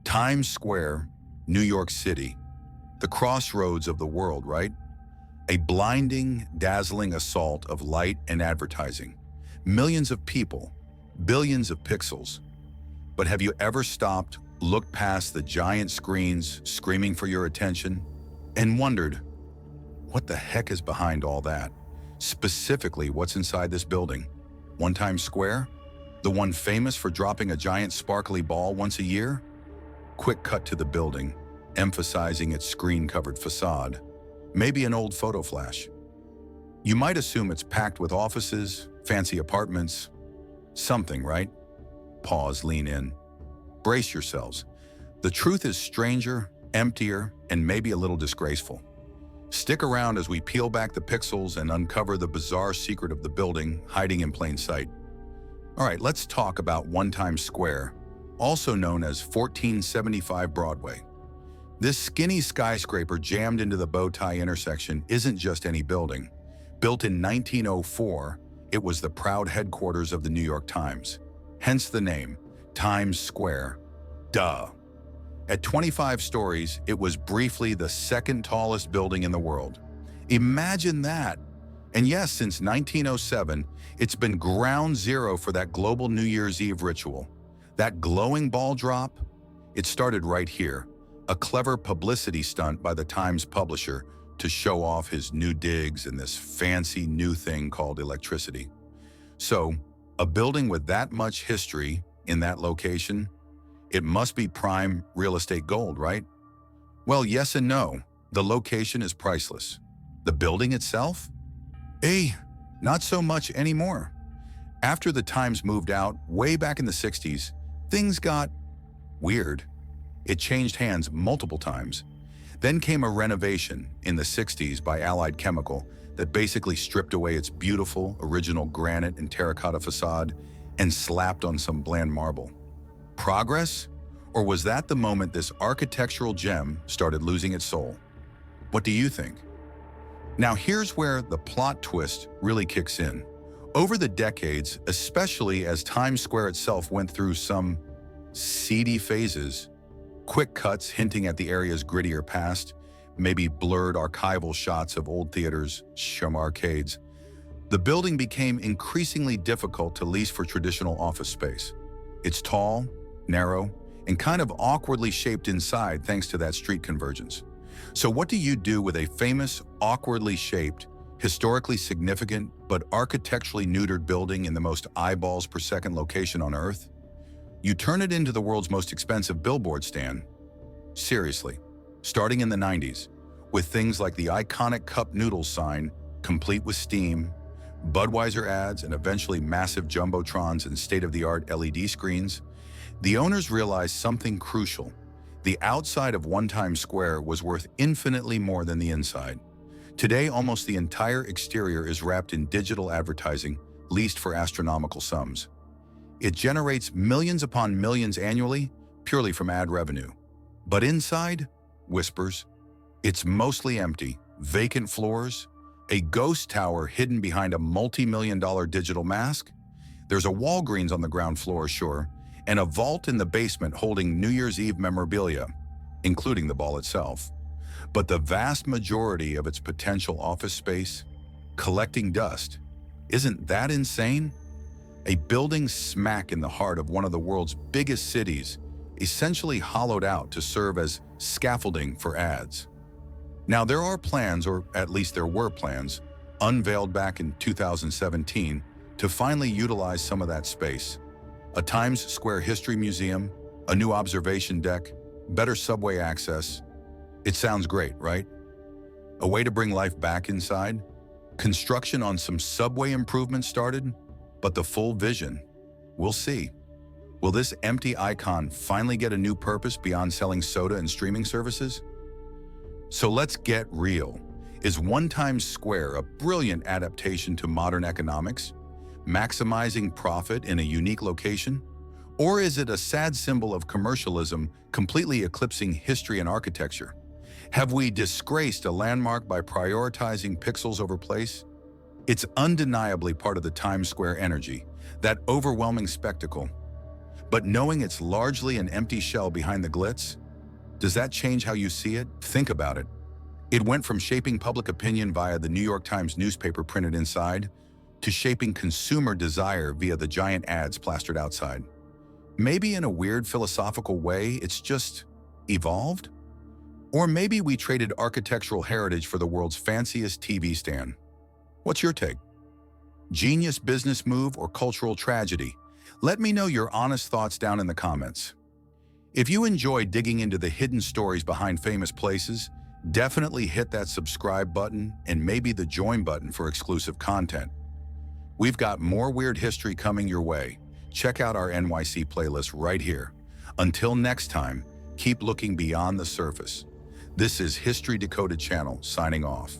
Times Square, New York City, the crossroads of the world, right? A blinding, dazzling assault of light and advertising. Millions of people, billions of pixels. But have you ever stopped, looked past the giant screens screaming for your attention, and wondered, what the heck is behind all that? Specifically, what's inside this building? One Times Square? The one famous for dropping a giant sparkly ball once a year? Quick cut to the building, emphasizing its screen-covered facade. Maybe an old photo flash. You might assume it's packed with offices, fancy apartments, something, right? Pause, lean in. Brace yourselves. The truth is stranger, emptier, and maybe a little disgraceful. Stick around as we peel back the pixels and uncover the bizarre secret of the building hiding in plain sight. All right, let's talk about One Times Square, also known as 1475 Broadway. This skinny skyscraper jammed into the bow tie intersection isn't just any building. Built in 1904, it was the proud headquarters of the New York Times. Hence the name, Times Square. Duh. At 25 stories, it was briefly the second tallest building in the world. Imagine that. And yes, since 1907, it's been ground zero for that global New Year's Eve ritual. That glowing ball drop, it started right here, a clever publicity stunt by the Times publisher to show off his new digs in this fancy new thing called electricity. So, a building with that much history in that location, it must be prime real estate gold, right? Well, yes and no. The location is priceless. The building itself? Not so much anymore. After the Times moved out, way back in the 60s, things got weird. It changed hands multiple times. Then came a renovation in the 60s by Allied Chemical that basically stripped away its beautiful, original granite and terracotta facade and slapped on some bland marble. Progress? Or was that the moment this architectural gem started losing its soul? What do you think? Now here's where the plot twist really kicks in. Over the decades, especially as Times Square itself went through some seedy phases, quick cuts hinting at the area's grittier past, maybe blurred archival shots of old theaters, some arcades, the building became increasingly difficult to lease for traditional office space. It's tall, narrow, and kind of awkwardly shaped inside thanks to that street convergence. So what do you do with a famous, awkwardly shaped, historically significant, but architecturally neutered building in the most eyeballs per second location on Earth? You turn it into the world's most expensive billboard stand. Seriously, starting in the 90s, with things like the iconic cup noodles sign, complete with steam, Budweiser ads, and eventually massive jumbotrons and state-of-the-art LED screens, the owners realized something crucial. The outside of One Times Square was worth infinitely more than the inside. Today, almost the entire exterior is wrapped in digital advertising, leased for astronomical sums. It generates millions upon millions annually, purely from ad revenue. But inside, whispers, it's mostly empty, vacant floors, a ghost tower hidden behind a multi-million-dollar digital mask. There's a Walgreens on the ground floor, sure, and a vault in the basement holding New Year's Eve memorabilia, including the ball itself. But the vast majority of its potential office space, collecting dust. Isn't that insane? A building smack in the heart of one of the world's biggest cities, essentially hollowed out to serve as scaffolding for ads. Now there are plans, or at least there were plans, unveiled back in 2017 to finally utilize some of that space. A Times Square History Museum, a new observation deck, better subway access. It sounds great, right? A way to bring life back inside? Construction on some subway improvements started, but the full vision, we'll see. Will this empty icon finally get a new purpose beyond selling soda and streaming services? So let's get real. Is One Times Square a brilliant adaptation to modern economics, maximizing profit in a unique location? Or is it a sad symbol of commercialism completely eclipsing history and architecture? Have we disgraced a landmark by prioritizing pixels over place? It's undeniably part of the Times Square energy, that overwhelming spectacle. But knowing it's largely an empty shell behind the glitz, does that change how you see it? Think about it. It went from shaping public opinion via the New York Times newspaper printed inside to shaping consumer desire via the giant ads plastered outside. Maybe in a weird philosophical way, it's just evolved? Or maybe we traded architectural heritage for the world's fanciest TV stand. What's your take? Genius business move or cultural tragedy? Let me know your honest thoughts down in the comments. If you enjoy digging into the hidden stories behind famous places, definitely hit that subscribe button and maybe the join button for exclusive content. We've got more weird history coming your way. Check out our NYC playlist right here. Until next time, keep looking beyond the surface. This is History Decoded Channel signing off.